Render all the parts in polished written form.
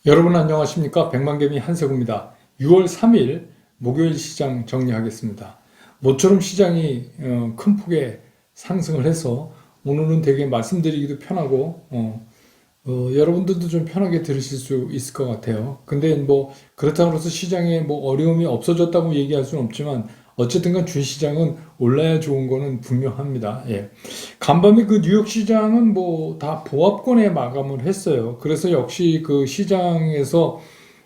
여러분 안녕하십니까? 백만개미 한세구입니다. 6월 3일 목요일 시장 정리하겠습니다. 모처럼 시장이 큰 폭의 상승을 해서 오늘은 되게 말씀드리기도 편하고 여러분들도 좀 편하게 들으실 수 있을 것 같아요. 근데 뭐 그렇다고 해서 시장에 뭐 어려움이 없어졌다고 얘기할 수는 없지만 어쨌든 간 주시장은 올라야 좋은 거는 분명합니다. 예. 간밤에 그 뉴욕 시장은 뭐 다 보합권에 마감을 했어요. 그래서 역시 그 시장에서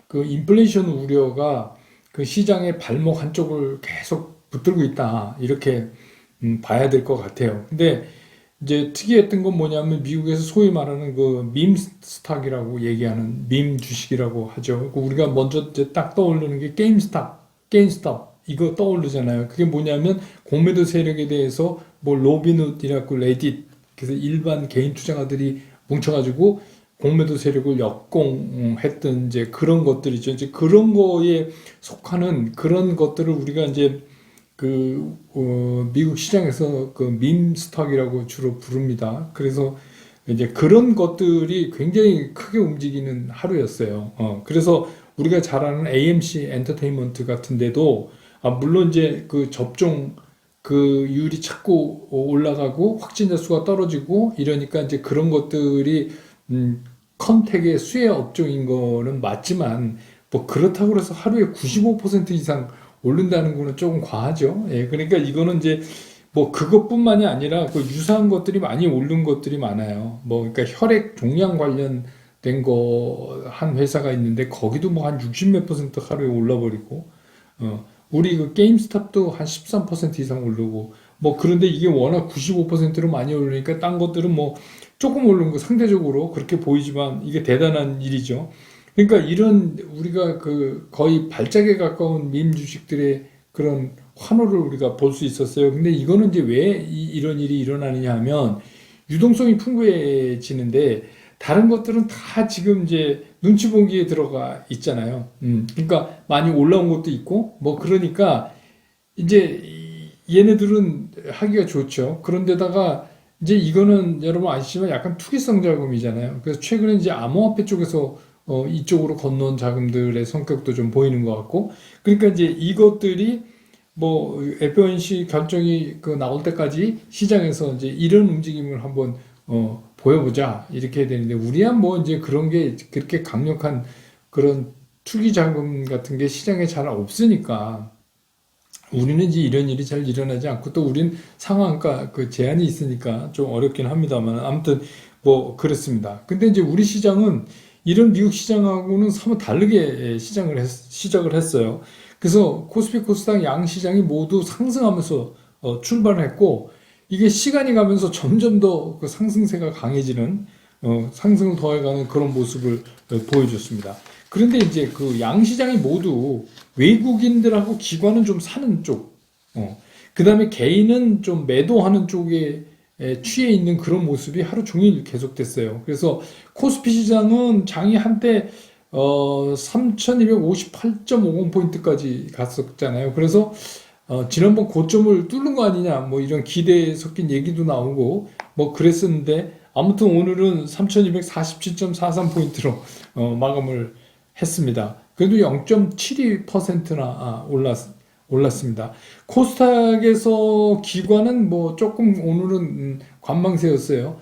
그 인플레이션 우려가 그 시장의 발목 한쪽을 계속 붙들고 있다. 이렇게 봐야 될 것 같아요. 근데 이제 특이했던 건 뭐냐면 미국에서 소위 말하는 그 밈 스탁이라고 얘기하는 밈 주식이라고 하죠. 그 우리가 먼저 이제 딱 떠오르는 게 게임스탑 이거 떠오르잖아요. 그게 뭐냐면 공매도 세력에 대해서 뭐 로빈훗이라고 레딧 그래서 일반 개인 투자가들이 뭉쳐가지고 공매도 세력을 역공했던 이제 그런 것들이죠. 이제 그런 거에 속하는 그런 것들을 우리가 이제 미국 시장에서 그 밈스탁이라고 주로 부릅니다. 그래서 이제 그런 것들이 굉장히 크게 움직이는 하루였어요. 그래서 우리가 잘 아는 AMC 엔터테인먼트 같은 데도, 물론 이제 그 접종 그 율이 자꾸 올라가고 확진자 수가 떨어지고 이러니까 이제 그런 것들이, 컨택의 수혜 업종인 거는 맞지만, 뭐 그렇다고 해서 하루에 95% 이상 오른다는 거는 조금 과하죠. 예, 그러니까 이거는 이제 뭐 그것뿐만이 아니라 그 유사한 것들이 많이 오른 것들이 많아요. 뭐 그러니까 혈액 종양 관련된 거 한 회사가 있는데 거기도 뭐 한 60 몇 퍼센트 하루에 올라버리고 우리 그 게임스탑도 한 13% 이상 오르고 뭐 그런데 이게 워낙 95%로 많이 오르니까 딴 것들은 뭐 조금 오른 거 상대적으로 그렇게 보이지만 이게 대단한 일이죠. 그러니까 이런 우리가 그 거의 발작에 가까운 밈 주식들의 그런 환호를 우리가 볼 수 있었어요. 근데 이거는 이제 왜 이런 일이 일어나느냐 하면 유동성이 풍부해지는데 다른 것들은 다 지금 이제 눈치 보기에 들어가 있잖아요. 그러니까 많이 올라온 것도 있고 뭐 그러니까 이제 얘네들은 하기가 좋죠. 그런데다가 이제 이거는 여러분 아시지만 약간 투기성 자금이잖아요. 그래서 최근에 이제 암호화폐 쪽에서 이쪽으로 건너온 자금들의 성격도 좀 보이는 것 같고, 그러니까 이제 이것들이 뭐 FOMC 결정이 그 나올 때까지 시장에서 이제 이런 움직임을 한번 보여보자 이렇게 해야 되는데 우리야 뭐 이제 그런 게 그렇게 강력한 그런 투기 자금 같은 게 시장에 잘 없으니까 우리는 이제 이런 일이 잘 일어나지 않고 또 우린 상한가 그 제한이 있으니까 좀 어렵긴 합니다만 아무튼 뭐 그렇습니다. 근데 이제 우리 시장은 이런 미국 시장하고는 사뭇 다르게 시작을 했어요. 그래서 코스피 코스닥 양 시장이 모두 상승하면서 출발을 했고 이게 시간이 가면서 점점 더 그 상승세가 강해지는 상승을 더해가는 그런 모습을 보여줬습니다. 그런데 이제 그 양시장이 모두 외국인들하고 기관은 좀 사는 쪽, 그 다음에 개인은 좀 매도하는 쪽에 취해 있는 그런 모습이 하루 종일 계속됐어요. 그래서 코스피 시장은 장이 한때 3258.50포인트까지 갔었잖아요. 그래서 지난번 고점을 뚫는 거 아니냐, 뭐 이런 기대에 섞인 얘기도 나오고, 뭐 그랬었는데, 아무튼 오늘은 3247.43포인트로 마감을 했습니다. 그래도 0.72%나 올랐습니다. 코스닥에서 기관은 뭐 조금 오늘은 관망세였어요.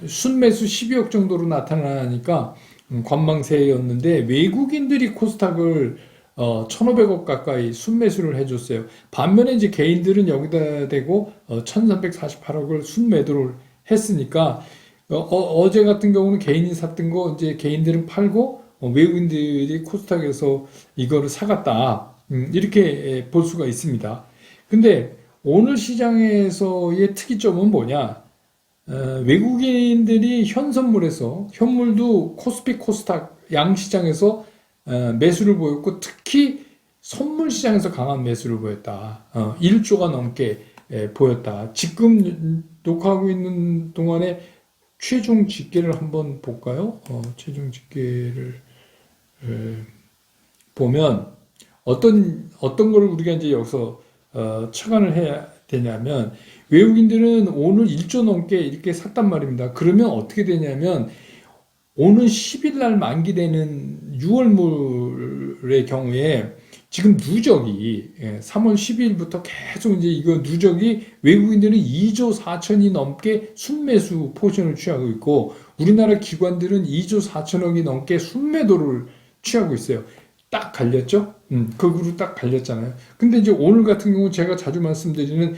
순매수 12억 정도로 나타나니까 관망세였는데 외국인들이 코스닥을 1,500억 가까이 순매수를 해줬어요. 반면에 이제 개인들은 여기다 대고 1,348억을 순매도를 했으니까 제 같은 경우는 개인이 샀던 거 이제 개인들은 팔고 외국인들이 코스닥에서 이거를 사갔다. 이렇게 볼 수가 있습니다. 근데 오늘 시장에서의 특이점은 뭐냐? 외국인들이 현선물에서 현물도 코스피 코스닥 양시장에서 매수를 보였고 특히 선물 시장에서 강한 매수를 보였다. 1조가 넘게 보였다. 지금 녹화하고 있는 동안에 최종 집계를 한번 볼까요? 최종 집계를 보면 어떤 걸 우리가 이제 여기서 착안을 해야 되냐면 외국인들은 오늘 1조 넘게 이렇게 샀단 말입니다. 그러면 어떻게 되냐면 오는 10일 날 만기되는 6월물의 경우에 지금 누적이 3월 12일부터 계속 이제 이거 누적이 외국인들은 2조 4천이 넘게 순매수 포지션을 취하고 있고 우리나라 기관들은 2조 4천억이 넘게 순매도를 취하고 있어요. 딱 갈렸죠? 거꾸로 딱 갈렸잖아요. 근데 이제 오늘 같은 경우 제가 자주 말씀드리는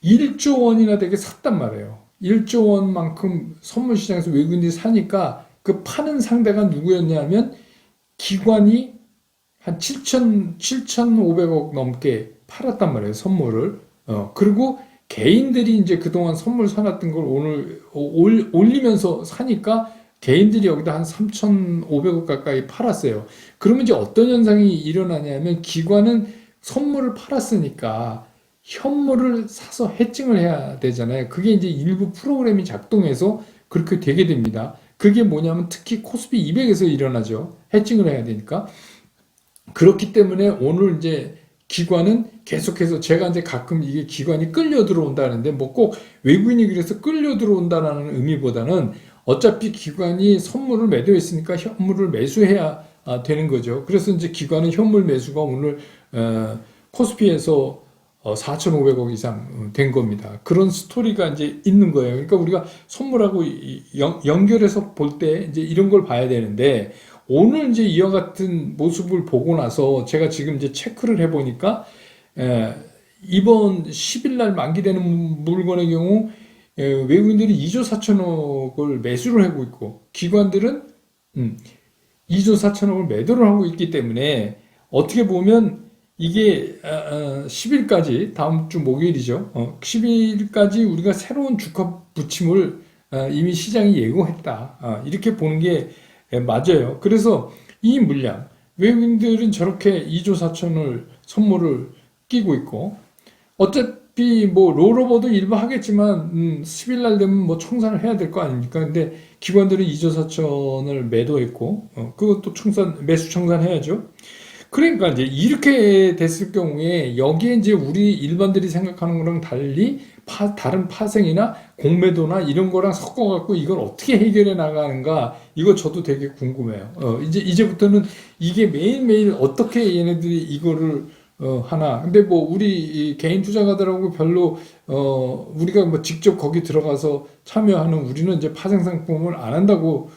1조 원이나 되게 샀단 말이에요. 1조 원만큼 선물 시장에서 외국인들이 사니까 그 파는 상대가 누구였냐면 기관이 한 7,500억 넘게 팔았단 말이에요, 선물을. 그리고 개인들이 이제 그동안 선물 사놨던 걸 오늘 올리면서 사니까 개인들이 여기다 한 3,500억 가까이 팔았어요. 그러면 이제 어떤 현상이 일어나냐면 기관은 선물을 팔았으니까 현물을 사서 해칭을 해야 되잖아요. 그게 이제 일부 프로그램이 작동해서 그렇게 되게 됩니다. 그게 뭐냐면 특히 코스피 200에서 일어나죠. 해칭을 해야 되니까. 그렇기 때문에 오늘 이제 기관은 계속해서 제가 이제 가끔 이게 기관이 끌려 들어온다는데 뭐 꼭 외국인이 그래서 끌려 들어온다라는 의미보다는 어차피 기관이 선물을 매도했으니까 현물을 매수해야 되는 거죠. 그래서 이제 기관은 현물 매수가 오늘 코스피에서 4,500억 이상 된 겁니다. 그런 스토리가 이제 있는 거예요. 그러니까 우리가 선물하고 연결해서 볼 때 이제 이런 걸 봐야 되는데 오늘 이제 이와 같은 모습을 보고 나서 제가 지금 이제 체크를 해보니까 이번 10일 날 만기되는 물건의 경우 외국인들이 2조 4천억을 매수를 하고 있고 기관들은 2조 4천억을 매도를 하고 있기 때문에 어떻게 보면 이게 10일까지 다음 주 목요일이죠. 10일까지 우리가 새로운 주가 부침을 이미 시장이 예고했다. 이렇게 보는 게 맞아요. 그래서 이 물량 외국인들은 저렇게 2조 4천을 선물을 끼고 있고 어차피 뭐 롤오버도 일부 하겠지만 10일 날 되면 뭐 청산을 해야 될 거 아닙니까? 근데 기관들은 2조 4천을 매도했고 그것도 매수 청산해야죠. 그러니까 이제 이렇게 됐을 경우에 여기에 이제 우리 일반들이 생각하는 거랑 달리 다른 파생이나 공매도나 이런 거랑 섞어갖고 이걸 어떻게 해결해 나가는가 이거 저도 되게 궁금해요. 이제부터는 이게 매일매일 어떻게 얘네들이 이거를 하나. 근데 뭐 우리 개인 투자가들하고 별로 우리가 뭐 직접 거기 들어가서 참여하는 우리는 이제 파생 상품을 안 한다고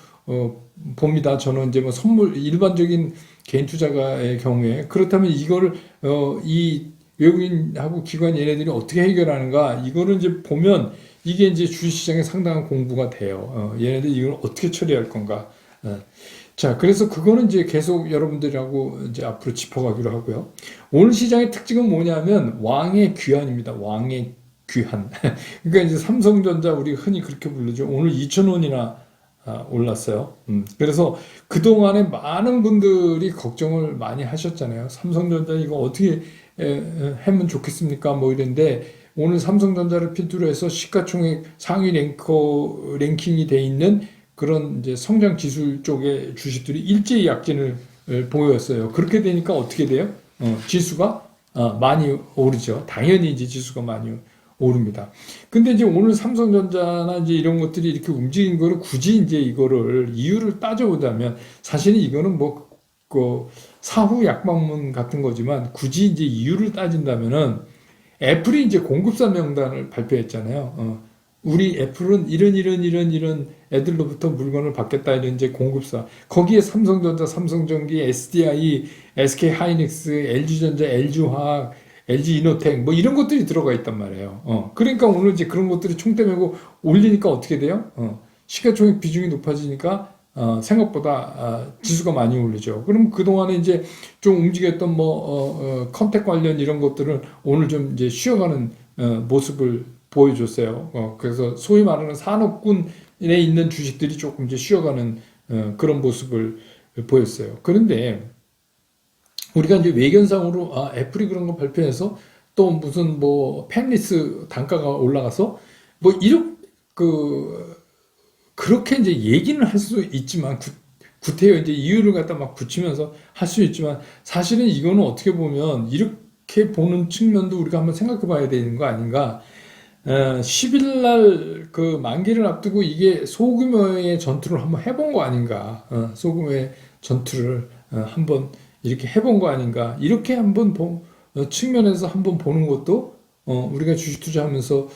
봅니다. 저는 이제 뭐 선물 일반적인 개인 투자가의 경우에 그렇다면 이거를 이 외국인하고 기관 얘네들이 어떻게 해결하는가 이거를 이제 보면 이게 이제 주식시장에 상당한 공부가 돼요. 얘네들 이걸 어떻게 처리할 건가. 자, 그래서 그거는 이제 계속 여러분들하고 이제 앞으로 짚어가기로 하고요. 오늘 시장의 특징은 뭐냐면 왕의 귀환입니다. 왕의 귀환. 그러니까 이제 삼성전자 우리 흔히 그렇게 부르죠. 오늘 2,000원이나 올랐어요. 그래서 그동안에 많은 분들이 걱정을 많이 하셨잖아요. 삼성전자 이거 어떻게 하면 좋겠습니까? 뭐 이런데 오늘 삼성전자를 필두로 해서 시가총액 상위 랭킹이 돼 있는 그런 이제 성장 지수 쪽의 주식들이 일제히 약진을 보였어요. 그렇게 되니까 어떻게 돼요? 지수가 많이 오르죠. 당연히 이제 지수가 많이 오릅니다. 근데 이제 오늘 삼성전자나 이제 이런 것들이 이렇게 움직인 거를 굳이 이제 이거를 이유를 따져보자면 사실은 이거는 뭐 그 사후 약방문 같은 거지만 굳이 이제 이유를 따진다면은 애플이 이제 공급사 명단을 발표했잖아요. 우리 애플은 이런 애들로부터 물건을 받겠다 이런 이제 공급사. 거기에 삼성전자, 삼성전기, SDI, SK하이닉스, LG전자, LG화학, LG이노텍 뭐 이런 것들이 들어가 있단 말이에요. 그러니까 오늘 이제 그런 것들이 총대매고 올리니까 어떻게 돼요? 시가총액 비중이 높아지니까 생각보다 지수가 많이 오르죠. 그럼 그동안에 이제 좀 움직였던 뭐 컨택 관련 이런 것들은 오늘 좀 이제 쉬어가는 모습을 보여줬어요. 그래서 소위 말하는 산업군에 있는 주식들이 조금 이제 쉬어가는 그런 모습을 보였어요. 그런데 우리가 이제 외견상으로 애플이 그런 거 발표해서 또 무슨 뭐 펜리스 단가가 올라가서 뭐 그렇게 이제 얘기는 할 수 있지만 구태여 이제 이유를 갖다 막 붙이면서 할 수 있지만 사실은 이거는 어떻게 보면 이렇게 보는 측면도 우리가 한번 생각해 봐야 되는 거 아닌가. 10일 날 그 만기를 앞두고 이게 소규모의 전투를 한번 해본 거 아닌가? 소규모의 전투를 한번 이렇게 해본 거 아닌가? 이렇게 한번 측면에서 한번 보는 것도 우리가 주식 투자하면서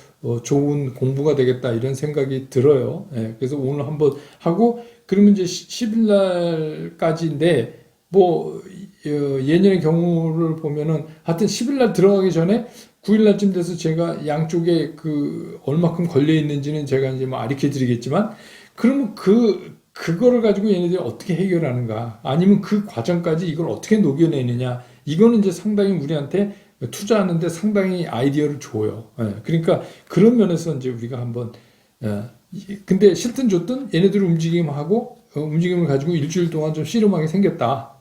좋은 공부가 되겠다 이런 생각이 들어요. 예, 그래서 오늘 한번 하고 그러면 이제 10일 날까지인데 뭐 예년의 경우를 보면은 하여튼 10일 날 들어가기 전에 9일 날쯤 돼서 제가 양쪽에 그 얼마큼 걸려 있는지는 제가 이제 뭐 알려 드리겠지만 그러면 그거를 가지고 얘네들이 어떻게 해결하는가 아니면 그 과정까지 이걸 어떻게 녹여내느냐 이거는 이제 상당히 우리한테 투자하는데 상당히 아이디어를 줘요. 예, 그러니까 그런 면에서 이제 우리가 한번 근데 싫든 좋든 얘네들 움직임하고 움직임을 가지고 일주일 동안 좀 씨름하게 생겼다.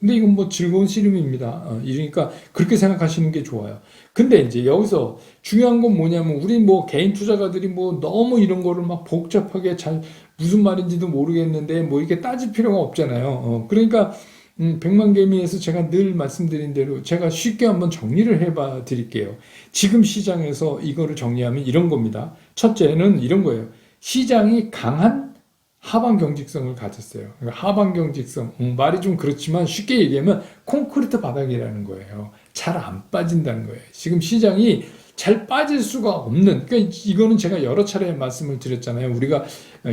근데 이건 뭐 즐거운 씨름입니다. 이러니까 그렇게 생각하시는 게 좋아요. 근데 이제 여기서 중요한 건 뭐냐면 우리 뭐 개인 투자가들이 뭐 너무 이런 거를 막 복잡하게 잘 무슨 말인지도 모르겠는데 뭐 이렇게 따질 필요가 없잖아요. 그러니까 백만개미에서 제가 늘 말씀드린 대로 제가 쉽게 한번 정리를 해봐 드릴게요. 지금 시장에서 이거를 정리하면 이런 겁니다. 첫째는 이런 거예요. 시장이 강한 하방 경직성을 가졌어요. 그러니까 하방 경직성, 말이 좀 그렇지만 쉽게 얘기하면 콘크리트 바닥이라는 거예요. 잘 안 빠진다는 거예요. 지금 시장이 잘 빠질 수가 없는, 그러니까 이거는 제가 여러 차례 말씀을 드렸잖아요. 우리가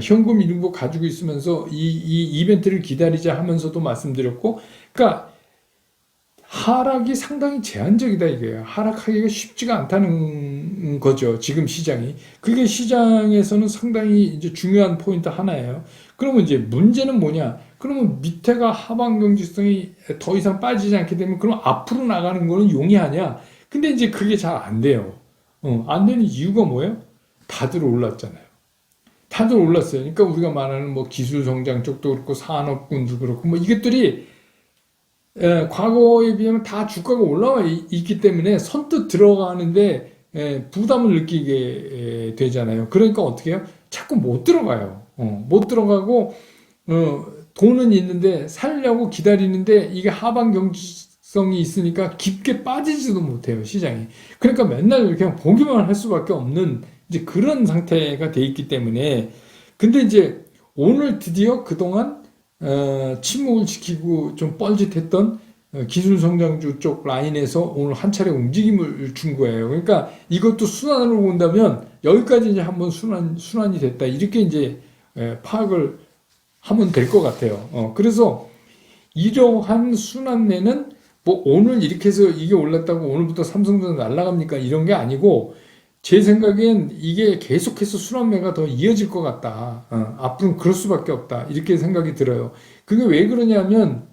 현금 이런 거 가지고 있으면서 이 이벤트를 기다리자 하면서도 말씀드렸고, 그러니까 하락이 상당히 제한적이다 이거예요. 하락하기가 쉽지가 않다는 거죠. 지금 시장이. 그게 시장에서는 상당히 이제 중요한 포인트 하나예요. 그러면 이제 문제는 뭐냐? 그러면 밑에가 하방 경직성이 더 이상 빠지지 않게 되면 그럼 앞으로 나가는 거는 용이하냐? 근데 이제 그게 잘 안 돼요. 안 되는 이유가 뭐예요? 다들 올랐잖아요. 다들 올랐어요. 그러니까 우리가 말하는 뭐 기술 성장 쪽도 그렇고 산업군도 그렇고 뭐 이것들이 과거에 비하면 다 주가가 올라와 있기 때문에 선뜻 들어가는데 부담을 느끼게 되잖아요. 그러니까 어떻게 해요? 자꾸 못 들어가요. 못 들어가고 돈은 있는데 살려고 기다리는데 이게 하방 경직성이 있으니까 깊게 빠지지도 못해요, 시장이. 그러니까 맨날 그냥 보기만 할 수밖에 없는 이제 그런 상태가 돼 있기 때문에 근데 이제 오늘 드디어 그동안 침묵을 지키고 좀 뻘짓했던 기술 성장주 쪽 라인에서 오늘 한 차례 움직임을 준 거예요. 그러니까 이것도 순환으로 본다면 여기까지 이제 한번 순환이 됐다. 이렇게 이제 파악을 하면 될 것 같아요. 그래서 이러한 순환매는 뭐 오늘 이렇게 해서 이게 올랐다고 오늘부터 삼성전자 날아갑니까? 이런 게 아니고 제 생각엔 이게 계속해서 순환매가 더 이어질 것 같다. 앞으로는 그럴 수밖에 없다. 이렇게 생각이 들어요. 그게 왜 그러냐면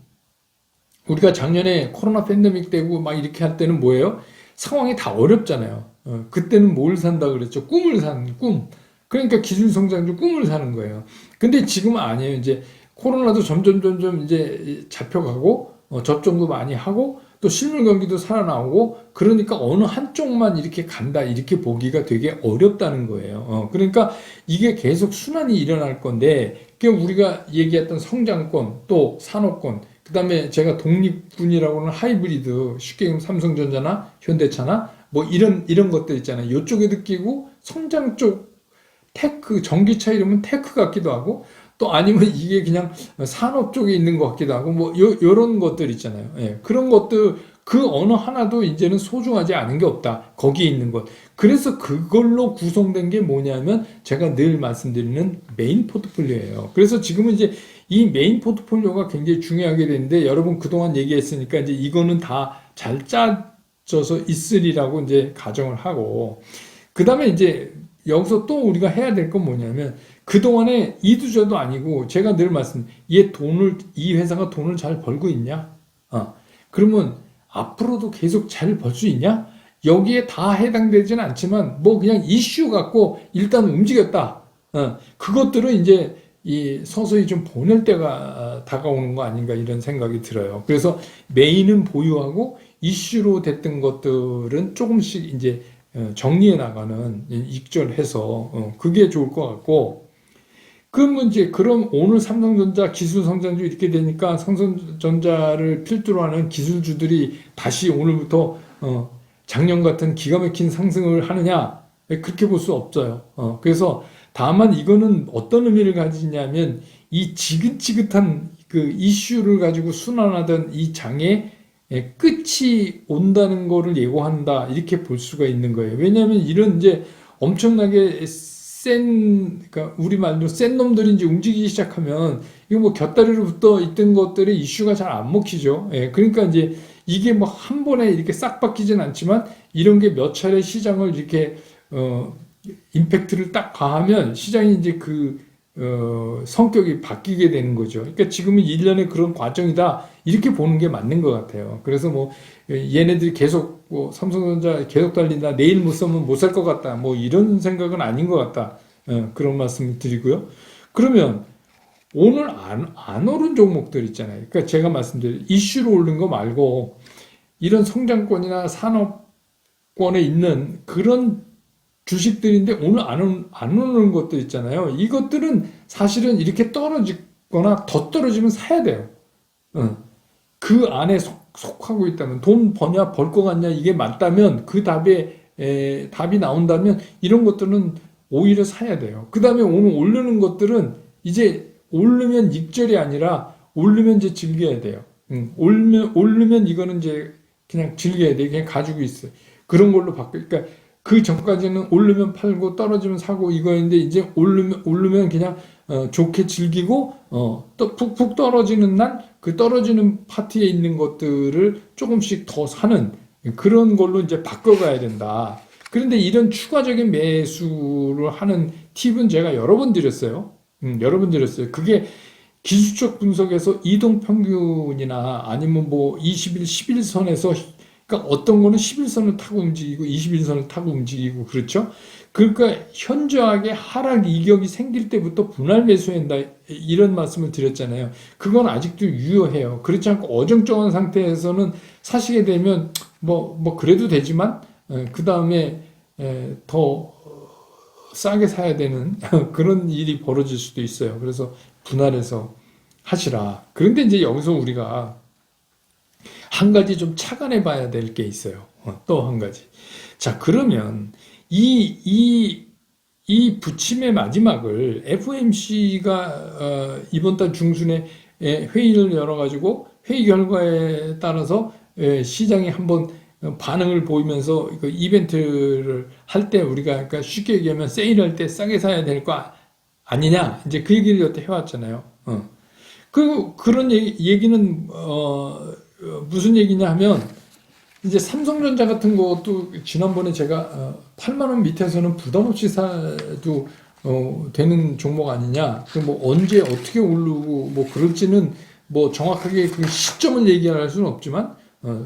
우리가 작년에 코로나 팬데믹 되고 막 이렇게 할 때는 뭐예요? 상황이 다 어렵잖아요. 그때는 뭘 산다 그랬죠? 꿈을 산 꿈. 그러니까 기술 성장주 꿈을 사는 거예요. 근데 지금은 아니에요. 이제 코로나도 점점 이제 잡혀가고 접종도 많이 하고 또 실물 경기도 살아나오고 그러니까 어느 한쪽만 이렇게 간다 이렇게 보기가 되게 어렵다는 거예요. 그러니까 이게 계속 순환이 일어날 건데 우리가 얘기했던 성장권 또 산업권 그다음에 제가 독립군이라고 하는 하이브리드 쉽게 얘기하면 삼성전자나 현대차나 뭐 이런 것들 있잖아요. 이쪽에도 끼고 성장 쪽 테크 전기차 이러면 테크 같기도 하고 또 아니면 이게 그냥 산업 쪽에 있는 것 같기도 하고 뭐 요런 것들 있잖아요. 예, 그런 것들 그 어느 하나도 이제는 소중하지 않은 게 없다. 거기에 있는 것. 그래서 그걸로 구성된 게 뭐냐면 제가 늘 말씀드리는 메인 포트폴리오예요. 그래서 지금은 이제 이 메인 포트폴리오가 굉장히 중요하게 되는데 여러분 그동안 얘기했으니까 이제 이거는 다 잘 짜져서 있으리라고 이제 가정을 하고 그다음에 이제 여기서 또 우리가 해야 될 건 뭐냐면 그동안에 이두저도 아니고 제가 늘 이 회사가 돈을 잘 벌고 있냐? 그러면 앞으로도 계속 잘 벌 수 있냐? 여기에 다 해당되지는 않지만 뭐 그냥 이슈 갖고 일단 움직였다. 그것들은 이제 이 서서히 좀 보낼 때가 다가오는 거 아닌가 이런 생각이 들어요. 그래서 메인은 보유하고 이슈로 됐던 것들은 조금씩 이제 정리해 나가는 익절해서 그게 좋을 것 같고 그러면 이제 그럼 오늘 삼성전자 기술 성장주 이렇게 되니까 삼성전자를 필두로 하는 기술주들이 다시 오늘부터 작년 같은 기가 막힌 상승을 하느냐 그렇게 볼 수 없어요. 그래서 다만 이거는 어떤 의미를 가지냐면 이 지긋지긋한 그 이슈를 가지고 순환하던 이 장의 끝이 온다는 거를 예고한다. 이렇게 볼 수가 있는 거예요. 왜냐하면 이런 이제 엄청나게 그러니까 우리말로 센 놈들이 이제 움직이기 시작하면 이거 뭐 곁다리로 붙어 있던 것들의 이슈가 잘 안 먹히죠. 그러니까 이제 이게 뭐 한 번에 이렇게 싹 바뀌진 않지만 이런 게 몇 차례 시장을 이렇게 임팩트를 딱 가하면 시장이 이제 성격이 바뀌게 되는 거죠. 그러니까 지금은 일련의 그런 과정이다. 이렇게 보는 게 맞는 것 같아요. 그래서 뭐, 얘네들이 계속, 뭐, 삼성전자 계속 달린다. 내일 못 사면 못 살 것 같다. 뭐, 이런 생각은 아닌 것 같다. 그런 말씀을 드리고요. 그러면 오늘 안 오른 종목들 있잖아요. 그러니까 제가 말씀드린 이슈로 오른 거 말고 이런 성장권이나 산업권에 있는 그런 주식들인데 오늘 안 오는 것도 있잖아요. 이것들은 사실은 이렇게 떨어지거나 더 떨어지면 사야 돼요. 그 안에 속하고 있다면 돈 버냐 벌 것 같냐 이게 맞다면 그 답이 나온다면 이런 것들은 오히려 사야 돼요. 그 다음에 오늘 오르는 것들은 이제 오르면 익절이 아니라 오르면 이제 즐겨야 돼요. 오르면 이거는 이제 그냥 즐겨야 돼. 그냥 가지고 있어요. 그런 걸로 그러니까 그 전까지는 오르면 팔고 떨어지면 사고 이거였는데 이제 오르면 그냥 좋게 즐기고 또 푹푹 떨어지는 날 그 떨어지는 파티에 있는 것들을 조금씩 더 사는 그런 걸로 이제 바꿔가야 된다. 그런데 이런 추가적인 매수를 하는 팁은 제가 여러 번 드렸어요. 여러 번 드렸어요. 그게 기술적 분석에서 이동평균이나 아니면 뭐 20일, 11선에서 그러니까 어떤 거는 11선을 타고 움직이고 21선을 타고 움직이고 그렇죠? 그러니까 현저하게 하락 이격이 생길 때부터 분할 매수한다 이런 말씀을 드렸잖아요. 그건 아직도 유효해요. 그렇지 않고 어정쩡한 상태에서는 사시게 되면 뭐 그래도 되지만 그 다음에 더 싸게 사야 되는 그런 일이 벌어질 수도 있어요. 그래서 분할해서 하시라. 그런데 이제 여기서 우리가 한 가지 좀 착안해 봐야 될 게 있어요. 또 한 가지. 자, 그러면 이 부침의 마지막을 FOMC가 이번 달 중순에 회의를 열어가지고 회의 결과에 따라서 시장이 한번 반응을 보이면서 그 이벤트를 할 때 우리가 그러니까 쉽게 얘기하면 세일할 때 싸게 사야 될 거 아니냐 이제 그 얘기를 여태 해왔잖아요. 그런 얘기는 무슨 얘기냐 하면 이제 삼성전자 같은 것도 지난번에 제가 8만 원 밑에서는 부담 없이 사도 되는 종목 아니냐. 뭐 언제 어떻게 오르고 뭐 그럴지는 뭐 정확하게 그 시점을 얘기할 수는 없지만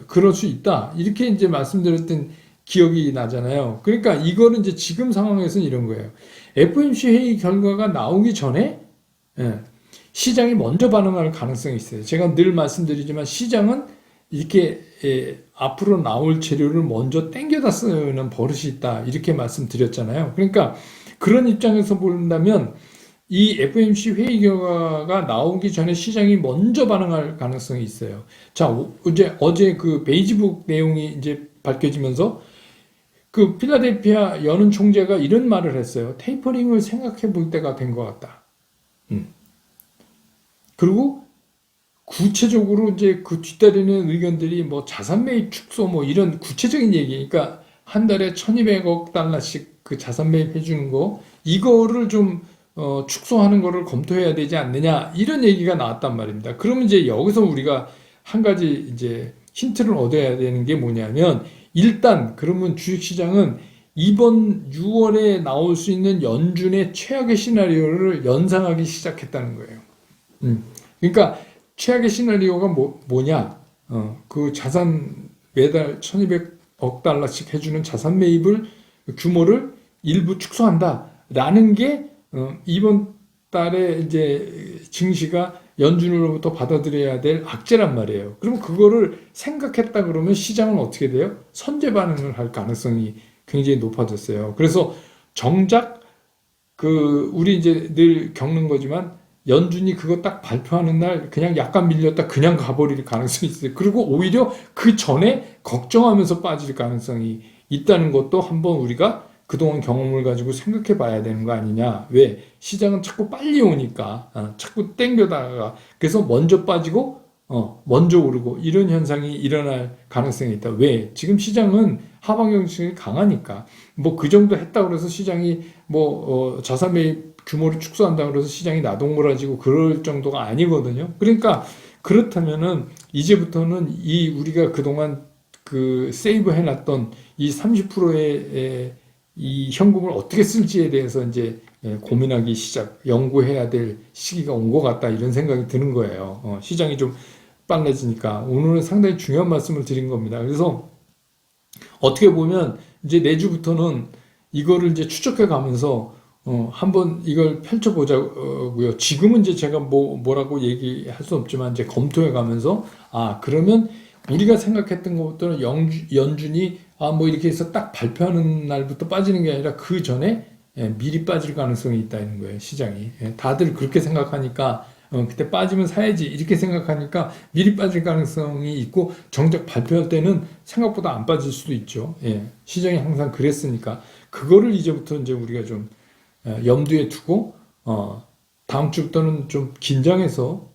그럴 수 있다. 이렇게 이제 말씀드렸던 기억이 나잖아요. 그러니까 이거는 이제 지금 상황에서는 이런 거예요. FOMC 회의 결과가 나오기 전에 시장이 먼저 반응할 가능성이 있어요. 제가 늘 말씀드리지만 시장은 이렇게 앞으로 나올 재료를 먼저 땡겨다 쓰는 버릇이 있다. 이렇게 말씀드렸잖아요. 그러니까 그런 입장에서 본다면 이 FOMC 회의 결과가 나오기 전에 시장이 먼저 반응할 가능성이 있어요. 자, 어제 그 베이지북 내용이 이제 밝혀지면서 그 필라델피아 연은 총재가 이런 말을 했어요. 테이퍼링을 생각해 볼 때가 된 것 같다. 그리고 구체적으로 이제 그 뒤따르는 의견들이 뭐 자산 매입 축소 뭐 이런 구체적인 얘기, 그러니까 한 달에 1,200억 달러씩 그 자산 매입 해주는 거, 이거를 좀 축소하는 거를 검토해야 되지 않느냐 이런 얘기가 나왔단 말입니다. 그러면 이제 여기서 우리가 한 가지 이제 힌트를 얻어야 되는 게 뭐냐면 일단 그러면 주식시장은 이번 6월에 나올 수 있는 연준의 최악의 시나리오를 연상하기 시작했다는 거예요. 그러니까 최악의 시나리오가 뭐냐? 그 자산 매달 1,200억 달러씩 해주는 자산 매입을 규모를 일부 축소한다라는 게 이번 달에 이제 증시가 연준으로부터 받아들여야 될 악재란 말이에요. 그럼 그거를 생각했다 그러면 시장은 어떻게 돼요? 선제 반응을 할 가능성이 굉장히 높아졌어요. 그래서 정작 우리 이제 늘 겪는 거지만 연준이 그거 딱 발표하는 날 그냥 약간 밀렸다 그냥 가버릴 가능성이 있어요. 그리고 오히려 그 전에 걱정하면서 빠질 가능성이 있다는 것도 한번 우리가 그동안 경험을 가지고 생각해 봐야 되는 거 아니냐. 왜? 시장은 자꾸 빨리 오니까, 자꾸 땡겨다가, 그래서 먼저 빠지고, 먼저 오르고, 이런 현상이 일어날 가능성이 있다. 왜? 지금 시장은 하방 경직성이 강하니까, 뭐 그 정도 했다 그래서 시장이 자산 매입 규모를 축소한다 그래서 시장이 나동물어지고 그럴 정도가 아니거든요. 그러니까 그렇다면은 이제부터는 이 우리가 그동안 그 세이브 해놨던 이 30%의 이 현금을 어떻게 쓸지에 대해서 이제 고민하기 연구해야 될 시기가 온 것 같다 이런 생각이 드는 거예요. 시장이 좀 빨라지니까 오늘은 상당히 중요한 말씀을 드린 겁니다. 그래서 어떻게 보면 이제 내주부터는 이거를 이제 추적해 가면서 한번 이걸 펼쳐보자고요. 지금은 이제 제가 뭐라고 얘기할 수 없지만 이제 검토해 가면서 그러면 우리가 생각했던 것부터는 연준이 뭐 이렇게 해서 딱 발표하는 날부터 빠지는 게 아니라 그 전에 미리 빠질 가능성이 있다는 거예요, 시장이. 다들 그렇게 생각하니까 그때 빠지면 사야지 이렇게 생각하니까 미리 빠질 가능성이 있고 정작 발표할 때는 생각보다 안 빠질 수도 있죠. 시장이 항상 그랬으니까 그거를 이제부터 이제 우리가 좀 염두에 두고 다음 주부터는 좀 긴장해서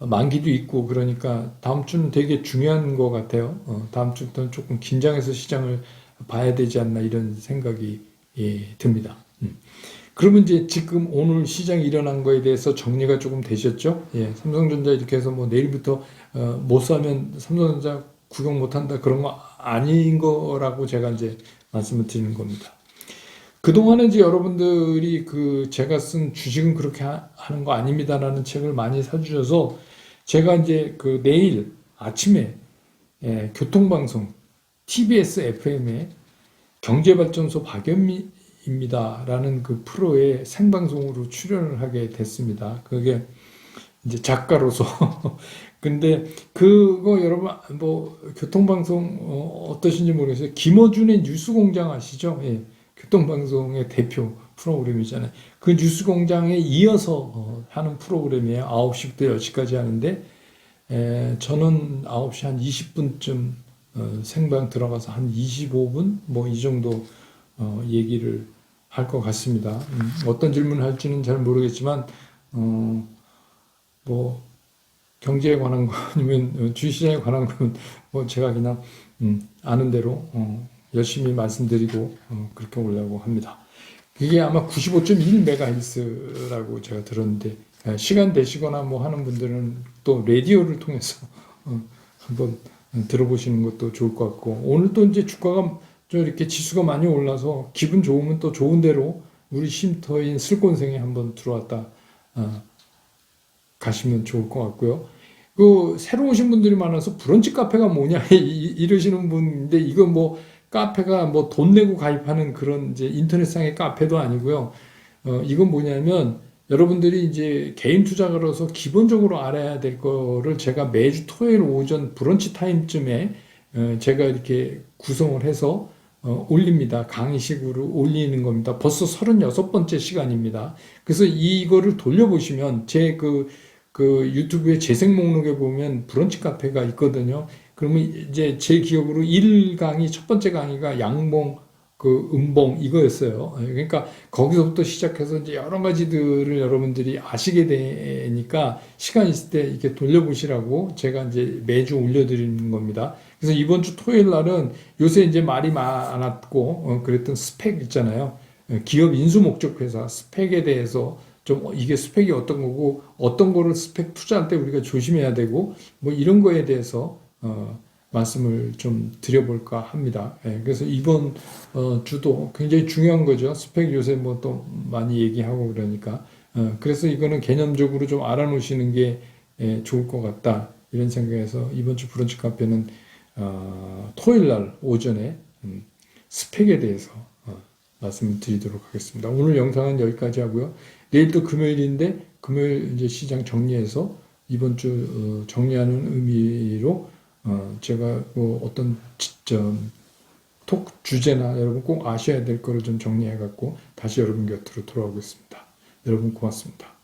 만기도 있고 그러니까 다음 주는 되게 중요한 것 같아요. 다음 주부터는 조금 긴장해서 시장을 봐야 되지 않나 이런 생각이 듭니다. 그러면 이제 지금 오늘 시장이 일어난 거에 대해서 정리가 조금 되셨죠? 삼성전자 이렇게 해서 뭐 내일부터 못 사면 삼성전자 구경 못 한다 그런 거 아닌 거라고 제가 이제 말씀을 드리는 겁니다. 그동안에 이제 여러분들이 제가 쓴 주식은 그렇게 하는 거 아닙니다라는 책을 많이 사주셔서 제가 이제 내일 아침에 교통방송 TBS FM에 경제발전소 박연미입니다라는 그 프로에 생방송으로 출연을 하게 됐습니다. 그게 이제 작가로서. 근데 그거 여러분 뭐 교통방송 어떠신지 모르겠어요. 김어준의 뉴스공장 아시죠? 교통방송의 대표 프로그램이잖아요. 그 뉴스공장에 이어서 하는 프로그램이에요. 9시부터 10시까지 하는데 저는 9시 한 20분쯤 생방 들어가서 한 25분 뭐 이 정도 얘기를 할 것 같습니다. 어떤 질문을 할지는 잘 모르겠지만 뭐 경제에 관한 거 아니면 주식시장에 관한 건 뭐 제가 그냥 아는 대로 열심히 말씀드리고 그렇게 오려고 합니다. 이게 아마 95.1MHz라고 제가 들었는데 시간 되시거나 뭐 하는 분들은 또 라디오를 통해서 한번 들어보시는 것도 좋을 것 같고 오늘 또 이제 주가가 좀 이렇게 지수가 많이 올라서 기분 좋으면 또 좋은 대로 우리 쉼터인 슬곤생에 한번 들어왔다 가시면 좋을 것 같고요. 새로 오신 분들이 많아서 브런치 카페가 뭐냐 이러시는 분인데 이거 뭐 카페가 뭐 돈 내고 가입하는 그런 이제 인터넷상의 카페도 아니고요. 이건 뭐냐면 여러분들이 이제 개인 투자가로서 기본적으로 알아야 될 거를 제가 매주 토요일 오전 브런치 타임쯤에 제가 이렇게 구성을 해서 올립니다. 강의식으로 올리는 겁니다. 벌써 36번째 시간입니다. 그래서 이거를 돌려보시면 제 유튜브의 재생 목록에 보면 브런치 카페가 있거든요. 그러면 이제 제 기억으로 1강의, 첫 번째 강의가 양봉, 음봉 이거였어요. 그러니까 거기서부터 시작해서 이제 여러 가지들을 여러분들이 아시게 되니까 시간 있을 때 이렇게 돌려보시라고 제가 이제 매주 올려드리는 겁니다. 그래서 이번 주 토요일 날은 요새 이제 말이 많았고, 그랬던 스펙 있잖아요. 기업 인수 목적 회사 스펙에 대해서 좀 이게 스펙이 어떤 거고, 어떤 거를 스펙 투자할 때 우리가 조심해야 되고, 뭐 이런 거에 대해서 말씀을 좀 드려볼까 합니다. 그래서 이번 주도 굉장히 중요한 거죠. 스펙 요새 뭐 또 많이 얘기하고 그러니까. 그래서 이거는 개념적으로 좀 알아놓으시는 게 좋을 것 같다. 이런 생각에서 이번 주 브런치 카페는 토요일 날 오전에 스펙에 대해서 말씀을 드리도록 하겠습니다. 오늘 영상은 여기까지 하고요. 내일 또 금요일인데 금요일 이제 시장 정리해서 이번 주 정리하는 의미로 제가 뭐 어떤 톡 주제나 여러분 꼭 아셔야 될 거를 좀 정리해 갖고 다시 여러분 곁으로 돌아오겠습니다. 여러분 고맙습니다.